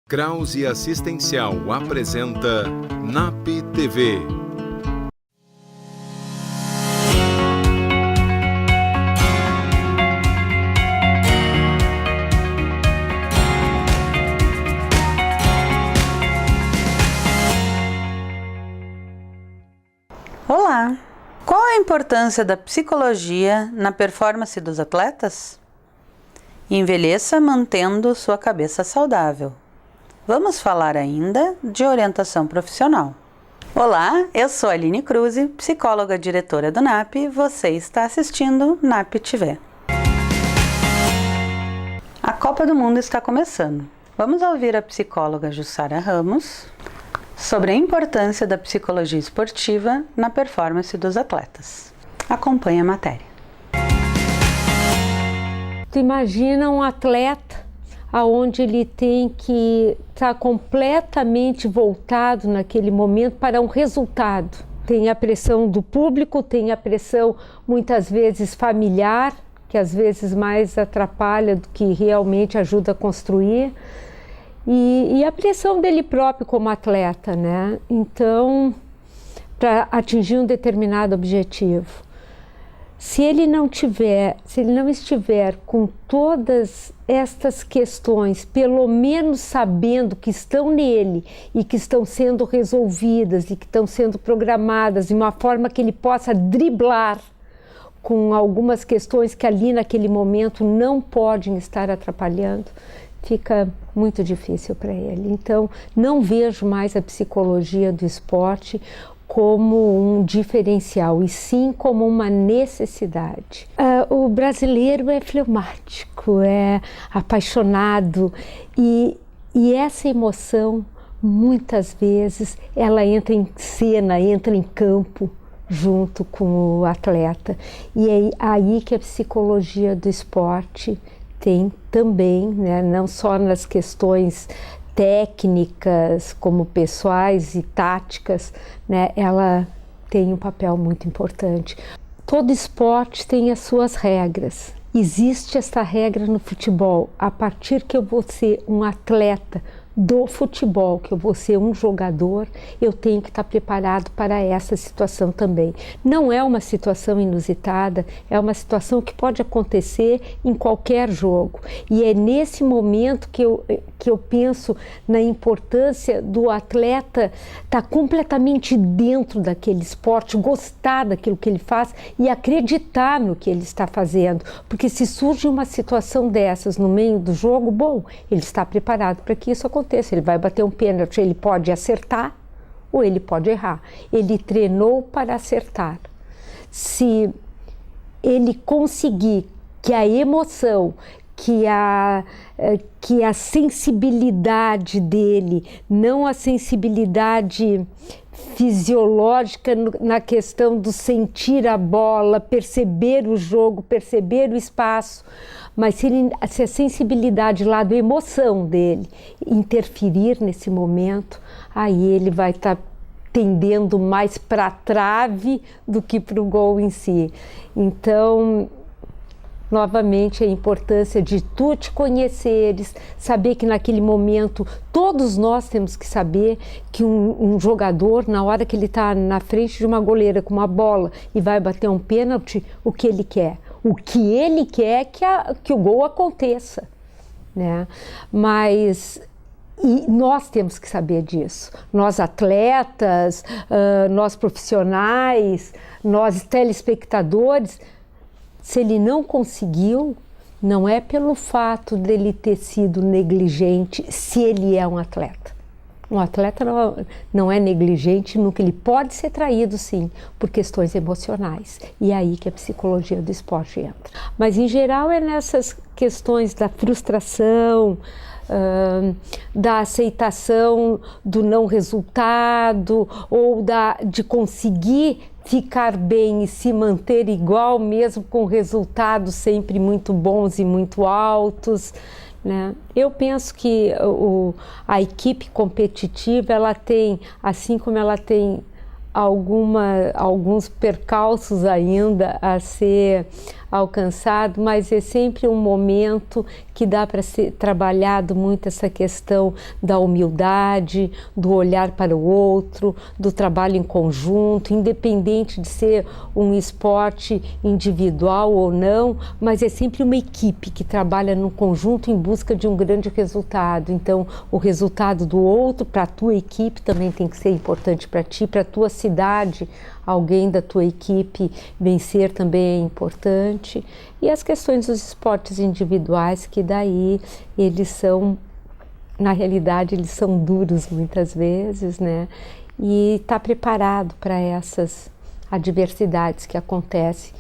Krause Assistencial apresenta NAP TV. Olá! Qual a importância da psicologia na performance dos atletas? Envelheça mantendo sua cabeça saudável. Vamos falar ainda de orientação profissional. Olá, eu sou a Aline Krause, psicóloga diretora do NAP. Você está assistindo NAP TV. A Copa do Mundo está começando. Vamos ouvir a psicóloga Jussara Ramos sobre a importância da psicologia esportiva na performance dos atletas. Acompanhe a matéria. Tu imagina um atleta onde ele tem que estar completamente voltado naquele momento para um resultado. Tem a pressão do público, tem a pressão muitas vezes familiar, que às vezes mais atrapalha do que realmente ajuda a construir. E a pressão dele próprio como atleta, né? Então, para atingir um determinado objetivo. Se ele não estiver com todas estas questões, pelo menos sabendo que estão nele e que estão sendo resolvidas e que estão sendo programadas de uma forma que ele possa driblar com algumas questões que ali naquele momento não podem estar atrapalhando, fica muito difícil para ele. Então, não vejo mais a psicologia do esporte como um diferencial, e sim como uma necessidade. O brasileiro é fleumático, é apaixonado, e essa emoção, muitas vezes, ela entra em cena, entra em campo, junto com o atleta. E é aí que a psicologia do esporte tem também, né, não só nas questões técnicas, como pessoais e táticas, né, ela tem um papel muito importante. Todo esporte tem as suas regras. Existe essa regra no futebol. A partir que eu vou ser um atleta do futebol, que eu vou ser um jogador, eu tenho que estar preparado para essa situação também. Não é uma situação inusitada, é uma situação que pode acontecer em qualquer jogo. E é nesse momento que eu penso na importância do atleta estar completamente dentro daquele esporte, gostar daquilo que ele faz e acreditar no que ele está fazendo. Porque se surge uma situação dessas no meio do jogo, bom, ele está preparado para que isso aconteça. Ele vai bater um pênalti, ele pode acertar ou ele pode errar. Ele treinou para acertar. Se ele conseguir que a emoção, que a sensibilidade dele, não a sensibilidade fisiológica na questão do sentir a bola, perceber o jogo, perceber o espaço, mas se a sensibilidade lá da emoção dele interferir nesse momento, aí ele vai estar tendendo mais para a trave do que para o gol em si. Então, novamente, a importância de tu te conheceres, saber que naquele momento, todos nós temos que saber que um jogador, na hora que ele está na frente de uma goleira com uma bola e vai bater um pênalti, o que ele quer? O que ele quer é que o gol aconteça, né? Mas nós temos que saber disso. Nós atletas, nós profissionais, nós telespectadores. Se ele não conseguiu, não é pelo fato dele ter sido negligente, se ele é um atleta. Um atleta não é negligente, nunca. Ele pode ser traído, sim, por questões emocionais. E é aí que a psicologia do esporte entra. Mas, em geral, é nessas questões da frustração, da aceitação do não resultado, ou de conseguir ficar bem e se manter igual, mesmo com resultados sempre muito bons e muito altos, né? Eu penso que a equipe competitiva, ela tem, assim como ela tem alguns percalços ainda a alcançado, mas é sempre um momento que dá para ser trabalhado muito essa questão da humildade, do olhar para o outro, do trabalho em conjunto, independente de ser um esporte individual ou não, mas é sempre uma equipe que trabalha no conjunto em busca de um grande resultado. Então, o resultado do outro para a tua equipe também tem que ser importante para ti, para a tua cidade, alguém da tua equipe vencer também é importante. E as questões dos esportes individuais, que daí eles são, na realidade, eles são duros muitas vezes, né? E estar preparado para essas adversidades que acontecem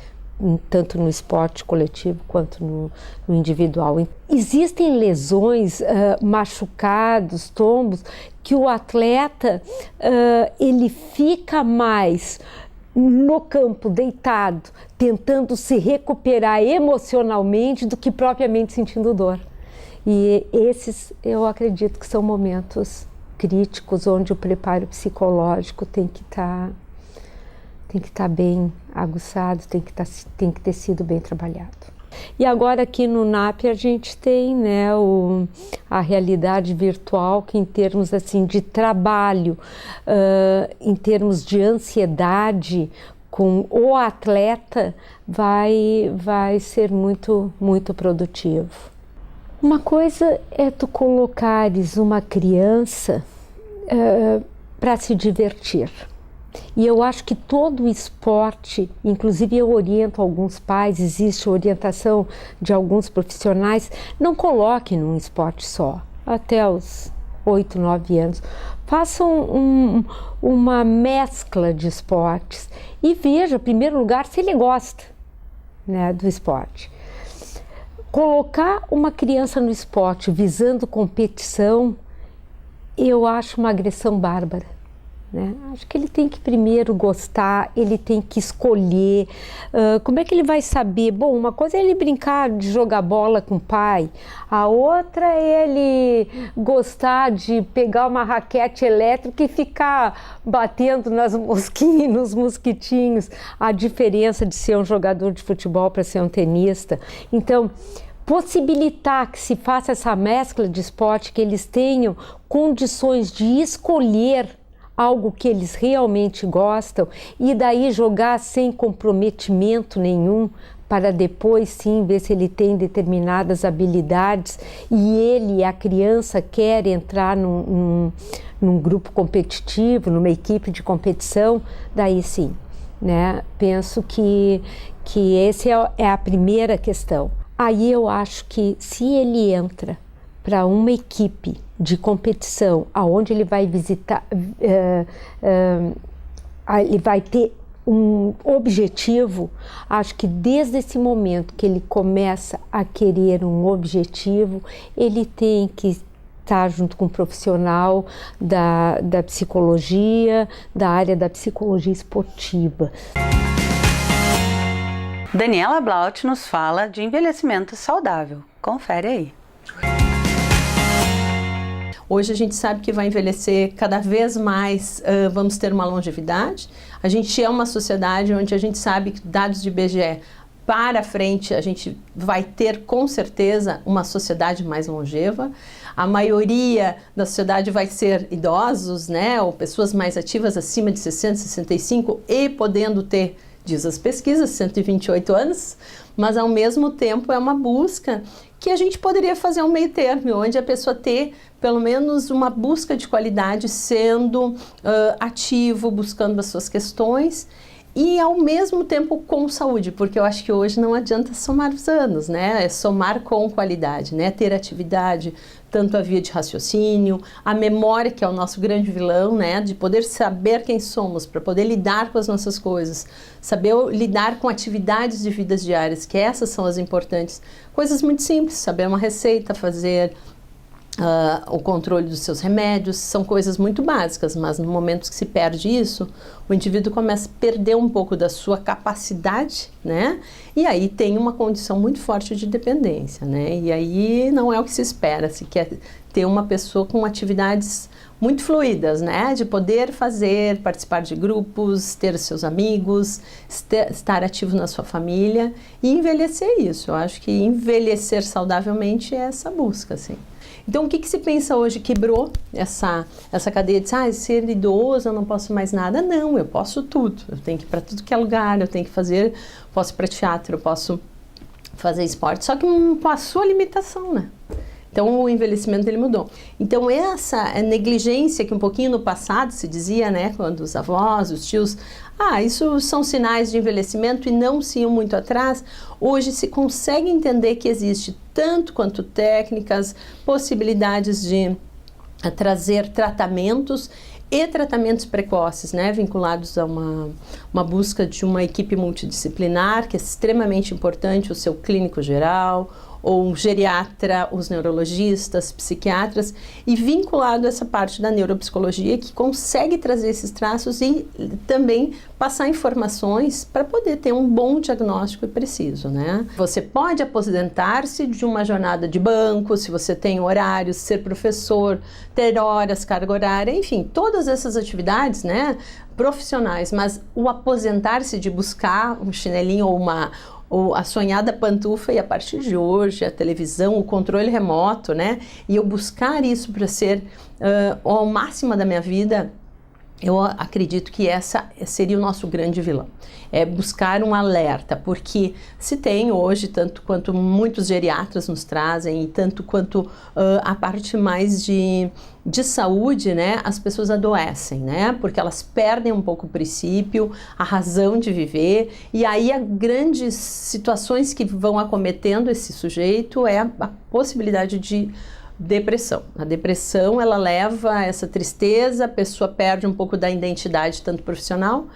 tanto no esporte coletivo quanto no individual. Existem lesões, machucados, tombos, que o atleta ele fica mais no campo, deitado, tentando se recuperar emocionalmente do que propriamente sentindo dor. E esses, eu acredito que são momentos críticos onde o preparo psicológico tem que estar bem aguçado, tem que ter sido bem trabalhado. E agora aqui no NAP a gente tem, né, a realidade virtual, que em termos assim de trabalho, em termos de ansiedade com o atleta, vai ser muito, muito produtivo. Uma coisa é tu colocares uma criança para se divertir. E eu acho que todo esporte, inclusive eu oriento alguns pais, existe orientação de alguns profissionais, não coloque num esporte só, até os 8, 9 anos. Façam uma mescla de esportes e veja, em primeiro lugar, se ele gosta, né, do esporte. Colocar uma criança no esporte visando competição, eu acho uma agressão bárbara. Né? Acho que ele tem que primeiro gostar, ele tem que escolher. Como é que ele vai saber? Bom, uma coisa é ele brincar de jogar bola com o pai, a outra é ele gostar de pegar uma raquete elétrica e ficar batendo nos mosquitinhos. A diferença de ser um jogador de futebol para ser um tenista. Então, possibilitar que se faça essa mescla de esporte, que eles tenham condições de escolher algo que eles realmente gostam e daí jogar sem comprometimento nenhum, para depois sim ver se ele tem determinadas habilidades e ele, a criança, quer entrar num grupo competitivo, numa equipe de competição, daí sim, né? Penso que essa é a primeira questão. Aí eu acho que se ele entra para uma equipe de competição, aonde ele vai visitar, ele vai ter um objetivo, acho que desde esse momento que ele começa a querer um objetivo, ele tem que estar junto com um profissional da psicologia, da área da psicologia esportiva. Daniela Blaut nos fala de envelhecimento saudável. Confere aí. Hoje a gente sabe que vai envelhecer cada vez mais, vamos ter uma longevidade. A gente é uma sociedade onde a gente sabe que dados de IBGE para frente a gente vai ter com certeza uma sociedade mais longeva. A maioria da sociedade vai ser idosos, né, ou pessoas mais ativas acima de 60, 65 e podendo ter, diz as pesquisas, 128 anos, mas ao mesmo tempo é uma busca que a gente poderia fazer um meio termo, onde a pessoa ter pelo menos uma busca de qualidade, sendo ativo, buscando as suas questões e ao mesmo tempo com saúde, porque eu acho que hoje não adianta somar os anos, né? É somar com qualidade, né? Ter atividade, tanto a via de raciocínio, a memória, que é o nosso grande vilão, né? De poder saber quem somos, para poder lidar com as nossas coisas, saber lidar com atividades de vidas diárias, que essas são as importantes. Coisas muito simples, saber uma receita, fazer o controle dos seus remédios, são coisas muito básicas, mas no momento que se perde isso, o indivíduo começa a perder um pouco da sua capacidade, né? E aí tem uma condição muito forte de dependência, né? E aí não é o que se espera, se quer ter uma pessoa com atividades muito fluidas, né? De poder fazer, participar de grupos, ter seus amigos, estar ativo na sua família e envelhecer isso. Eu acho que envelhecer saudavelmente é essa busca, assim. Então, o que se pensa hoje? Quebrou essa cadeia de ser idoso, eu não posso mais nada. Não, eu posso tudo. Eu tenho que ir para tudo que é lugar, eu tenho que fazer, posso ir para teatro, eu posso fazer esporte, só que com a sua limitação, né? Então, o envelhecimento ele mudou. Então, essa negligência que um pouquinho no passado se dizia, né, quando os avós, os tios, isso são sinais de envelhecimento e não se iam muito atrás, hoje se consegue entender que existe tanto quanto técnicas, possibilidades de trazer tratamentos e tratamentos precoces, né, vinculados a uma busca de uma equipe multidisciplinar, que é extremamente importante, o seu clínico geral, ou um geriatra, os neurologistas, psiquiatras, e vinculado a essa parte da neuropsicologia que consegue trazer esses traços e também passar informações para poder ter um bom diagnóstico e preciso, né? Você pode aposentar-se de uma jornada de banco, se você tem horários, ser professor, ter horas, carga horária, enfim, todas essas atividades, né, profissionais, mas o aposentar-se de buscar um chinelinho ou a sonhada pantufa, e a partir de hoje a televisão, o controle remoto, né? E eu buscar isso para ser ao máximo da minha vida, eu acredito que essa seria o nosso grande vilão. É buscar um alerta, porque se tem hoje, tanto quanto muitos geriatras nos trazem, e tanto quanto a parte mais de saúde, né, as pessoas adoecem, né, porque elas perdem um pouco o princípio, a razão de viver, e aí as grandes situações que vão acometendo esse sujeito é a possibilidade de depressão. A depressão, ela leva a essa tristeza, a pessoa perde um pouco da identidade, tanto profissional,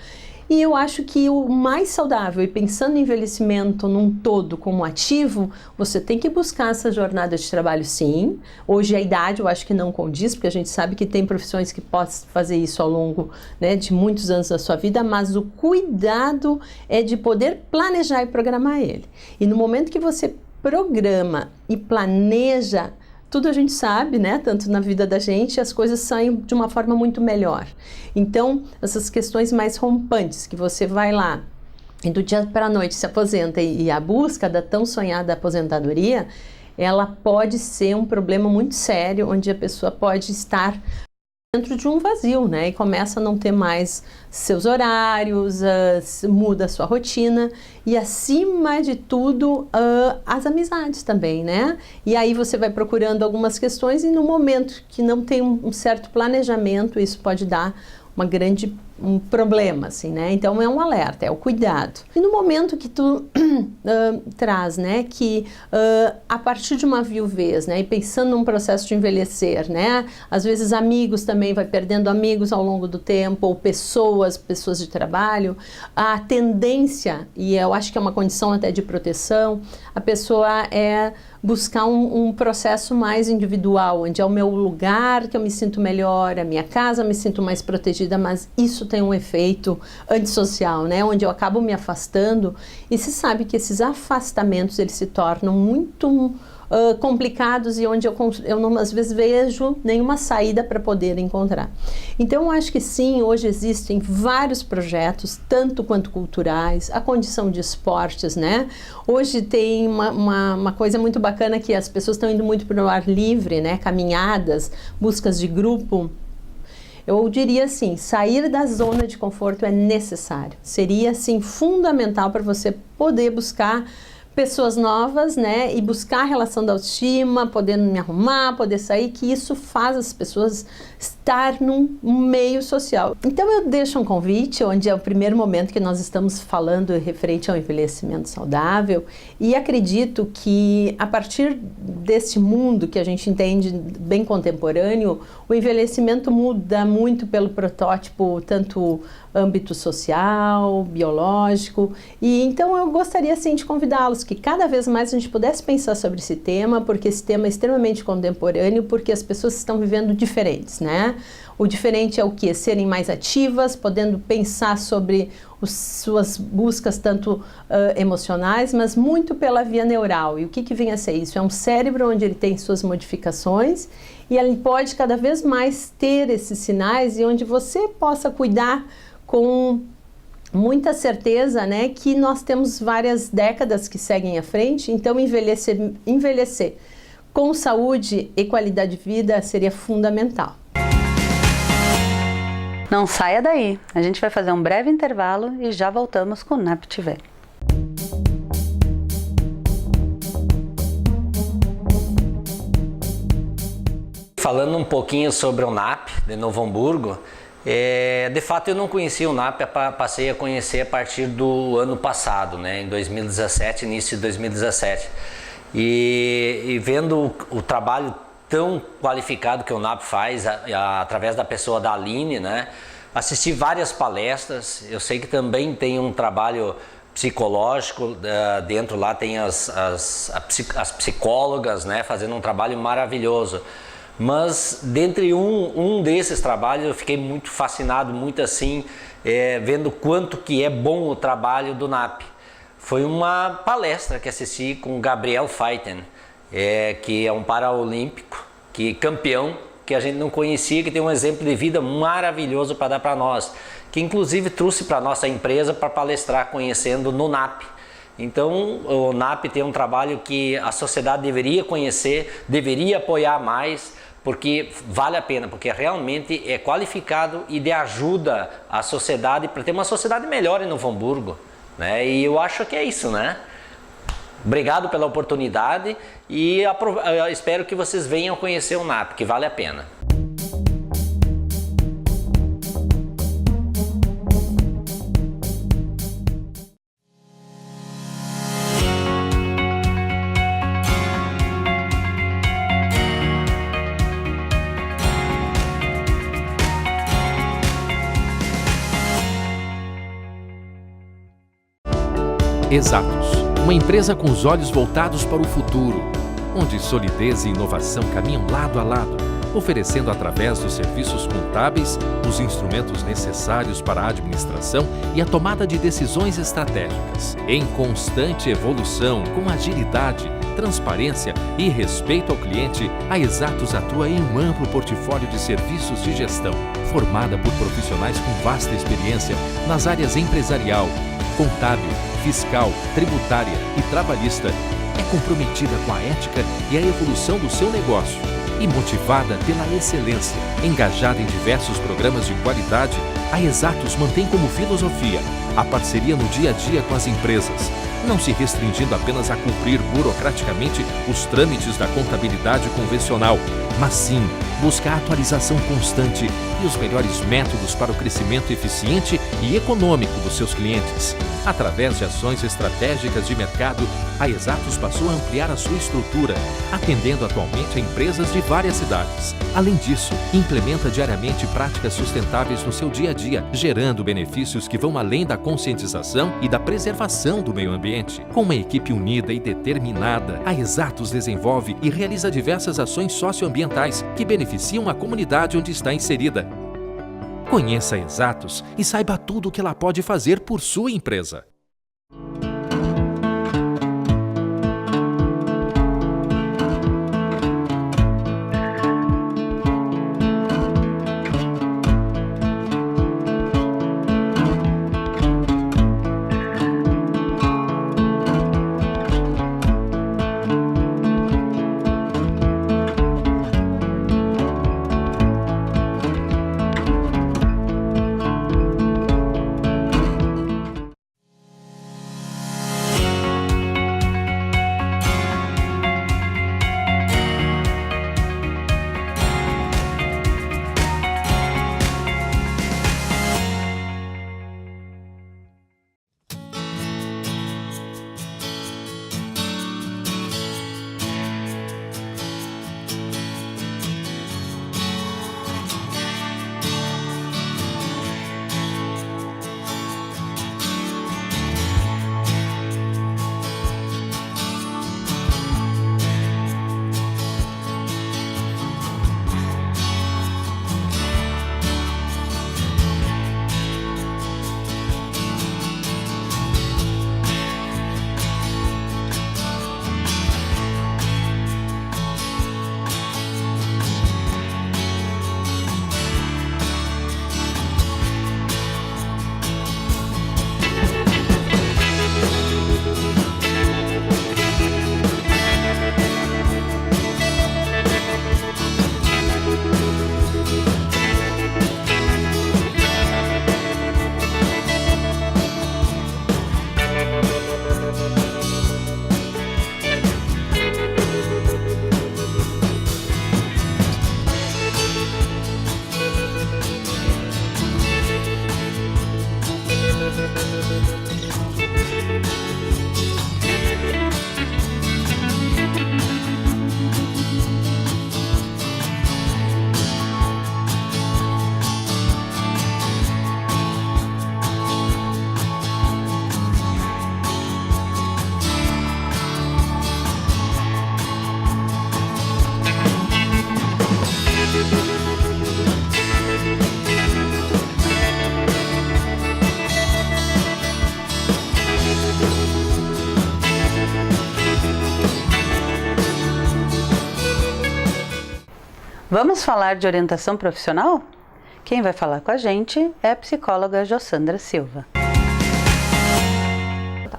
e eu acho que o mais saudável, e pensando em envelhecimento num todo como ativo, você tem que buscar essa jornada de trabalho, sim. Hoje a idade eu acho que não condiz, porque a gente sabe que tem profissões que podem fazer isso ao longo, né, de muitos anos da sua vida, mas o cuidado é de poder planejar e programar ele. E no momento que você programa e planeja, tudo a gente sabe, né? Tanto na vida da gente, as coisas saem de uma forma muito melhor. Então, essas questões mais rompantes, que você vai lá e do dia para a noite se aposenta e a busca da tão sonhada aposentadoria, ela pode ser um problema muito sério, onde a pessoa pode estar dentro de um vazio, né? E começa a não ter mais seus horários, muda a sua rotina e, acima de tudo, as amizades também, né? E aí você vai procurando algumas questões e no momento que não tem um certo planejamento, isso pode dar um problema, assim, né? Então é um alerta, é o cuidado. E no momento que tu traz, né, que a partir de uma viuvez, né, e pensando num processo de envelhecer, né, às vezes amigos também, vai perdendo amigos ao longo do tempo, ou pessoas de trabalho, a tendência, e eu acho que é uma condição até de proteção, a pessoa buscar um processo mais individual, onde é o meu lugar que eu me sinto melhor, a minha casa eu me sinto mais protegida, mas isso tem um efeito antissocial, né? Onde eu acabo me afastando, e se sabe que esses afastamentos eles se tornam muito complicados e onde eu não, às vezes, vejo nenhuma saída para poder encontrar. Então, eu acho que sim, hoje existem vários projetos, tanto quanto culturais, a condição de esportes, né? Hoje tem uma coisa muito bacana que as pessoas estão indo muito para o ar livre, né? Caminhadas, buscas de grupo. Eu diria assim, sair da zona de conforto é necessário. Seria, assim, fundamental para você poder buscar pessoas novas, né, e buscar a relação da autoestima, poder me arrumar, poder sair, que isso faz as pessoas estar num meio social. Então eu deixo um convite, onde é o primeiro momento que nós estamos falando referente ao envelhecimento saudável, e acredito que a partir deste mundo que a gente entende bem contemporâneo, o envelhecimento muda muito pelo protótipo, tanto âmbito social, biológico. E então eu gostaria sim de convidá-los que cada vez mais a gente pudesse pensar sobre esse tema, porque esse tema é extremamente contemporâneo, porque as pessoas estão vivendo diferentes, né? O diferente é o quê? Serem mais ativas, podendo pensar sobre suas buscas tanto emocionais, mas muito pela via neural. E o que vem a ser isso? É um cérebro onde ele tem suas modificações e ele pode cada vez mais ter esses sinais e onde você possa cuidar com muita certeza, né, que nós temos várias décadas que seguem à frente, então envelhecer com saúde e qualidade de vida seria fundamental. Não saia daí, a gente vai fazer um breve intervalo e já voltamos com o NAP TV. Falando um pouquinho sobre o NAP de Novo Hamburgo, de fato eu não conhecia o NAP, passei a conhecer a partir do ano passado, né, em 2017, início de 2017. E vendo o trabalho tão qualificado que o NAP faz através da pessoa da Aline, né? Assisti várias palestras, eu sei que também tem um trabalho psicológico dentro lá, tem as psicólogas, né? Fazendo um trabalho maravilhoso. Mas dentre um desses trabalhos eu fiquei muito fascinado, muito assim, vendo quanto que é bom o trabalho do NAP. Foi uma palestra que assisti com o Gabriel Feiten, que é um paraolímpico, campeão, que a gente não conhecia, que tem um exemplo de vida maravilhoso para dar para nós, que inclusive trouxe para a nossa empresa para palestrar conhecendo no NAP. Então o NAP tem um trabalho que a sociedade deveria conhecer, deveria apoiar mais, porque vale a pena, porque realmente é qualificado e de ajuda à sociedade para ter uma sociedade melhor em Novo Hamburgo, né? E eu acho que é isso, né? Obrigado pela oportunidade e espero que vocês venham conhecer o NAP, que vale a pena. Exatos, uma empresa com os olhos voltados para o futuro, onde solidez e inovação caminham lado a lado, oferecendo através dos serviços contábeis os instrumentos necessários para a administração e a tomada de decisões estratégicas. Em constante evolução, com agilidade, transparência e respeito ao cliente, a Exatos atua em um amplo portfólio de serviços de gestão, formada por profissionais com vasta experiência nas áreas empresarial, contábil, fiscal, tributária e trabalhista. É comprometida com a ética e a evolução do seu negócio e motivada pela excelência. Engajada em diversos programas de qualidade, a Exatos mantém como filosofia a parceria no dia a dia com as empresas, não se restringindo apenas a cumprir burocraticamente os trâmites da contabilidade convencional, mas sim buscar a atualização constante e os melhores métodos para o crescimento eficiente e econômico dos seus clientes. Através de ações estratégicas de mercado, a Exatos passou a ampliar a sua estrutura, atendendo atualmente a empresas de várias cidades. Além disso, implementa diariamente práticas sustentáveis no seu dia a dia, gerando benefícios que vão além da conscientização e da preservação do meio ambiente. Com uma equipe unida e determinada, a Exatos desenvolve e realiza diversas ações socioambientais que beneficiam a comunidade onde está inserida. Conheça a Exatos e saiba tudo o que ela pode fazer por sua empresa. Vamos falar de orientação profissional? Quem vai falar com a gente é a psicóloga Jossandra Silva.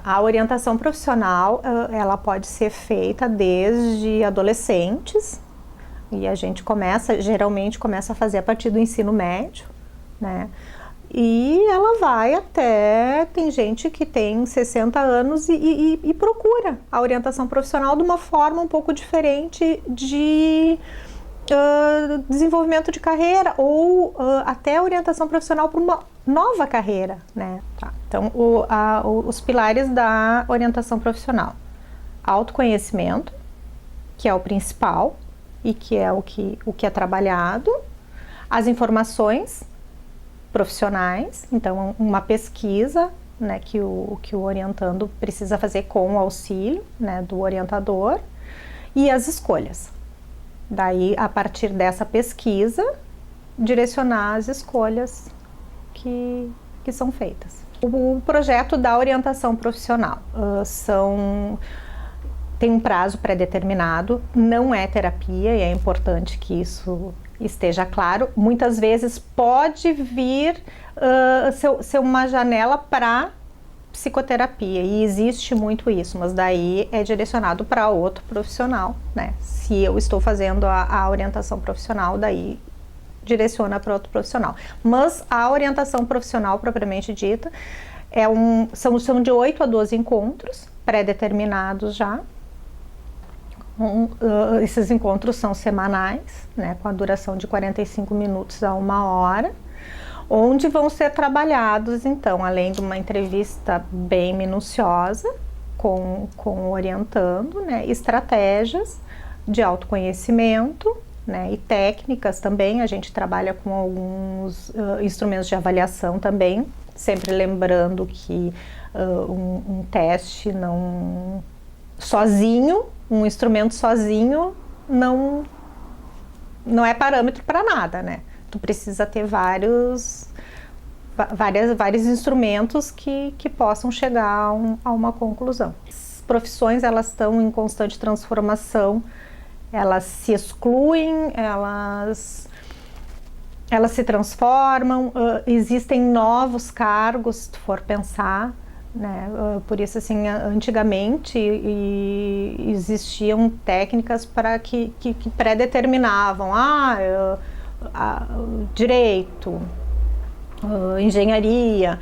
A orientação profissional, ela pode ser feita desde adolescentes, e a gente geralmente começa a fazer a partir do ensino médio, né? E ela vai até, tem gente que tem 60 anos e procura a orientação profissional de uma forma um pouco diferente de desenvolvimento de carreira ou até orientação profissional para uma nova carreira, né? Tá. Então, os pilares da orientação profissional: autoconhecimento, que é o principal e que é o que é trabalhado, as informações profissionais, então uma pesquisa, né, que o orientando precisa fazer com o auxílio, né, do orientador, e as escolhas. Daí, a partir dessa pesquisa, direcionar as escolhas que são feitas. O projeto da orientação profissional tem um prazo pré-determinado, não é terapia, e é importante que isso esteja claro. Muitas vezes pode vir ser uma janela para psicoterapia, e existe muito isso, mas daí é direcionado para outro profissional, né? Se eu estou fazendo a orientação profissional, daí direciona para outro profissional. Mas a orientação profissional propriamente dita são de 8 a 12 encontros pré-determinados já. Esses encontros são semanais, né, com a duração de 45 minutos a 1 hora, onde vão ser trabalhados, então, além de uma entrevista bem minuciosa com o orientando, né, estratégias de autoconhecimento, né, e técnicas também. A gente trabalha com alguns instrumentos de avaliação também, sempre lembrando que um teste não sozinho, um instrumento sozinho não é parâmetro para nada, né? Tu precisa ter vários instrumentos que possam chegar a uma conclusão. As profissões, elas estão em constante transformação, elas se excluem, elas se transformam, existem novos cargos, se tu for pensar, né? Por isso, assim, antigamente existiam técnicas que pré-determinavam direito, engenharia,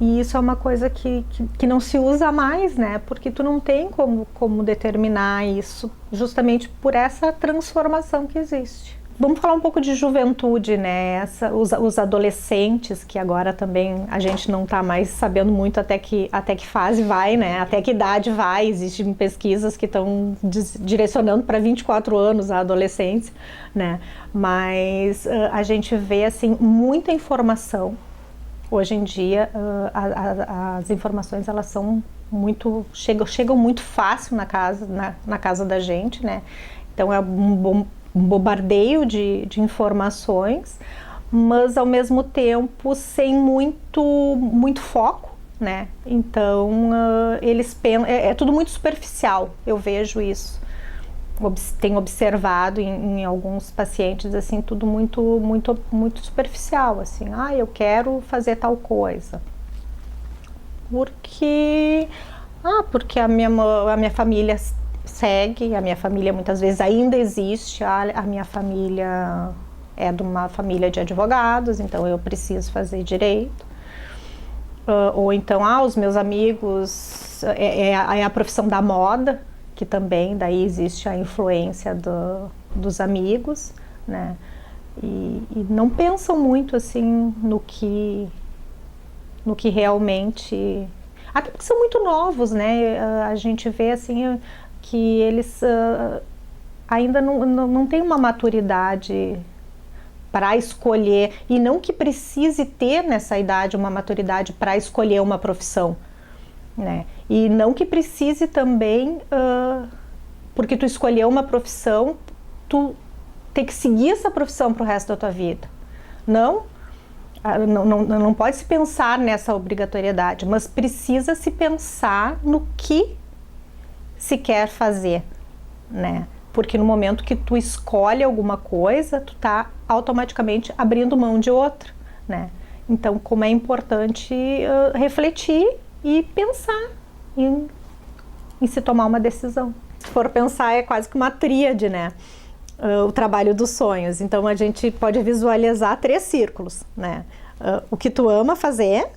e isso é uma coisa que não se usa mais, né? Porque tu não tem como determinar isso, justamente por essa transformação que existe. Vamos falar um pouco de juventude, né? Os adolescentes, que agora também a gente não está mais sabendo muito até que fase vai, né? Até que idade vai. Existem pesquisas que estão direcionando para 24 anos a adolescência, né? Mas a gente vê, assim, muita informação. Hoje em dia, as informações, elas são chegam muito fácil na casa da gente, né? Então é um bombardeio de informações, mas ao mesmo tempo sem muito foco, né? Então eles pensam, é tudo muito superficial, eu vejo isso. Tenho observado em alguns pacientes, assim, tudo muito superficial, assim, eu quero fazer tal coisa porque a minha família segue, a minha família muitas vezes ainda existe, a minha família é de uma família de advogados, então eu preciso fazer direito, ou então os meus amigos, é a profissão da moda, que também daí existe a influência dos amigos, né? E não pensam muito, assim, no que realmente, até porque são muito novos, né? A gente vê, assim, que eles ainda não têm uma maturidade para escolher, e não que precise ter nessa idade uma maturidade para escolher uma profissão, né? E não que precise também, porque tu escolheu uma profissão, tu tem que seguir essa profissão para o resto da tua vida. Não pode se pensar nessa obrigatoriedade, mas precisa se pensar no que se quer fazer, né? Porque no momento que tu escolhe alguma coisa, tu tá automaticamente abrindo mão de outra, né? Então, como é importante refletir e pensar em se tomar uma decisão. Se for pensar, é quase que uma tríade, né? O trabalho dos sonhos. Então, a gente pode visualizar 3 círculos, né? O que tu ama fazer,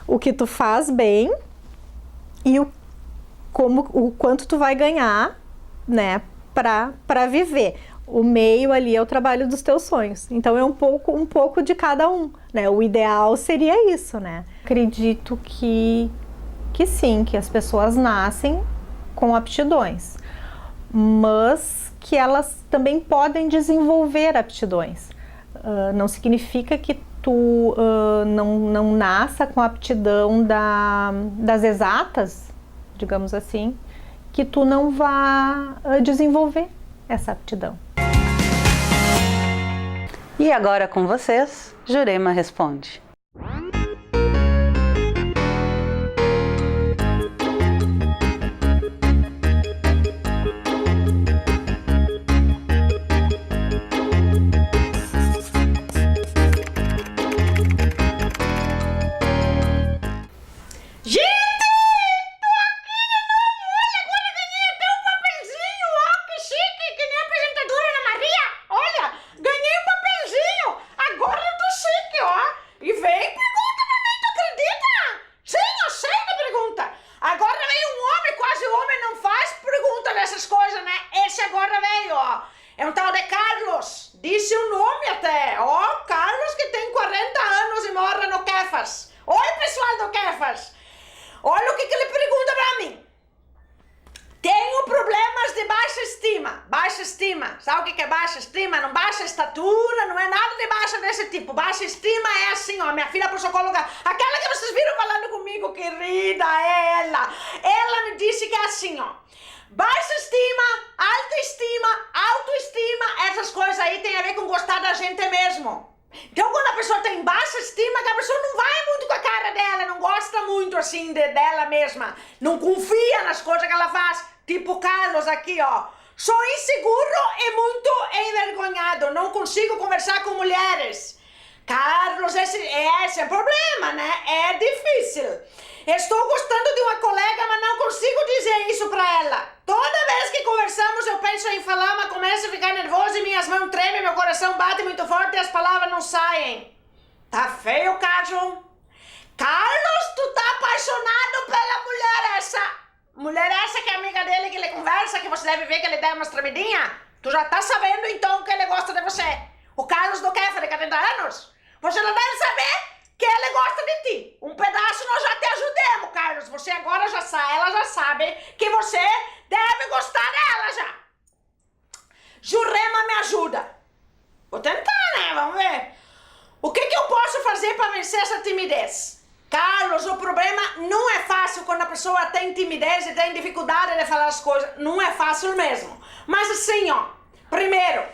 o que tu faz bem e o quanto tu vai ganhar, né, para viver. O meio ali é o trabalho dos teus sonhos. Então é um pouco de cada um, né? O ideal seria isso, né? Acredito que sim, que as pessoas nascem com aptidões, mas que elas também podem desenvolver aptidões. Não significa que tu não nasça com a aptidão das exatas, digamos assim, que tu não vá desenvolver essa aptidão. E agora com vocês, Jurema Responde. Olha o que ele pergunta pra mim. Tenho problemas de baixa estima. Baixa estima. Sabe o que é baixa estima? Não baixa estatura, não é nada de baixa desse tipo. Baixa estima é assim, ó. Minha filha psicóloga, aquela que vocês viram falando comigo, querida, é ela. Ela me disse que é assim, ó. Baixa estima, alta estima, autoestima, essas coisas aí tem a ver com gostar da gente mesmo. Então, quando a pessoa tem baixa estima, que a pessoa não vai muito com a cara dela, não gosta muito assim dela mesma, não confia nas coisas que ela faz. Tipo o Carlos aqui, ó. Sou inseguro e muito envergonhado, não consigo conversar com mulheres. Carlos, esse é um problema, né? É difícil. Estou gostando de uma colega, mas não consigo dizer isso pra ela. Toda vez que conversamos, eu penso em falar, mas começo a ficar nervosa e minhas mãos tremem, meu coração bate muito forte e as palavras não saem. Tá feio, Carlos? Carlos, tu tá apaixonado pela mulher essa? Mulher essa que é amiga dele, que ele conversa, que você deve ver que ele dá umas tremidinhas? Tu já tá sabendo, então, que ele gosta de você. O Carlos do Kéfera, de 40 anos. Você não deve saber que ele gosta de ti. Um pedaço nós já te ajudemos, Carlos. Você agora já sabe, ela já sabe que você deve gostar dela já. Jurema, me ajuda. Vou tentar, né? Vamos ver. O que eu posso fazer para vencer essa timidez? Carlos, o problema não é fácil quando a pessoa tem timidez e tem dificuldade de falar as coisas. Não é fácil mesmo. Mas assim, ó. Primeiro,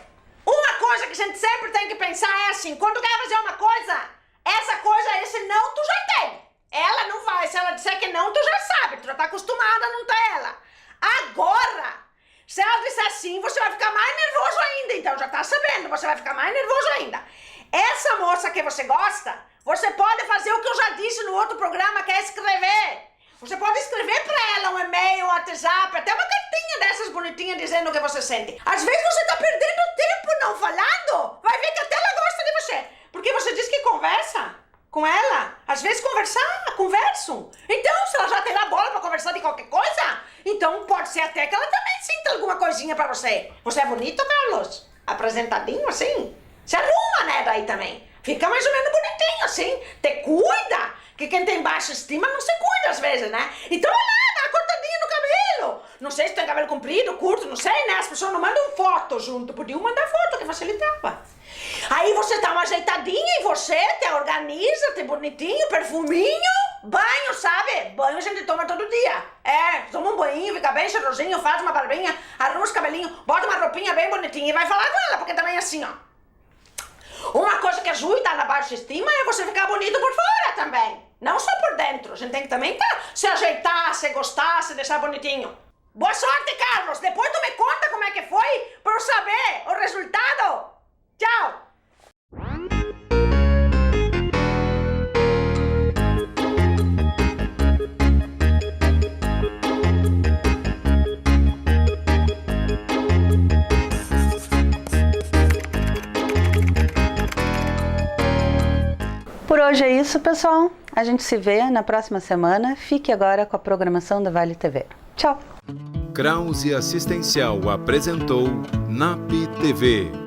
uma coisa que a gente sempre tem que pensar é assim. Quando quer fazer uma coisa, essa coisa, esse não, tu já tem. Ela não vai. Se ela disser que não, tu já sabe. Tu já tá acostumada a não ter ela. Agora, se ela disser sim, você vai ficar mais nervoso ainda. Então já tá sabendo, você vai ficar mais nervoso ainda. Essa moça que você gosta, você pode fazer o que eu já disse no outro programa, que é escrever. Você pode escrever pra ela um e-mail, um WhatsApp, até uma cartinha dessas bonitinhas dizendo o que você sente. Às vezes você tá perdendo tempo não falando. Vai ver que até ela gosta de você. Porque você diz que conversa com ela. Às vezes conversam. Então, se ela já tem a bola pra conversar de qualquer coisa, então pode ser até que ela também sinta alguma coisinha pra você. Você é bonito, Carlos? Apresentadinho assim? Se arruma, né, daí também. Fica mais ou menos bonitinho, assim. Te cuida. Que quem tem baixa estima não se cuida às vezes, né? Então vai lá, dá uma cortadinha no cabelo. Não sei se tem cabelo comprido, curto, não sei, né? As pessoas não mandam foto junto. Podiam mandar foto, que facilitava. Aí você dá uma ajeitadinha em você, te organiza, te bonitinho, perfuminho, banho, sabe? Banho a gente toma todo dia. Toma um banhinho, fica bem cheirosinho, faz uma barbinha, arruma os cabelinhos, bota uma roupinha bem bonitinha e vai falar com ela, porque também é assim, ó. Uma coisa que ajuda na baixa estima é você ficar bonito por fora também. Não só por dentro. A gente tem que também se ajeitar, se gostar, se deixar bonitinho. Boa sorte, Carlos. Depois tu me conta como é que foi para eu saber o resultado. Tchau! Por hoje é isso, pessoal. A gente se vê na próxima semana. Fique agora com a programação da Vale TV. Tchau! Krause Assistencial apresentou NAP TV.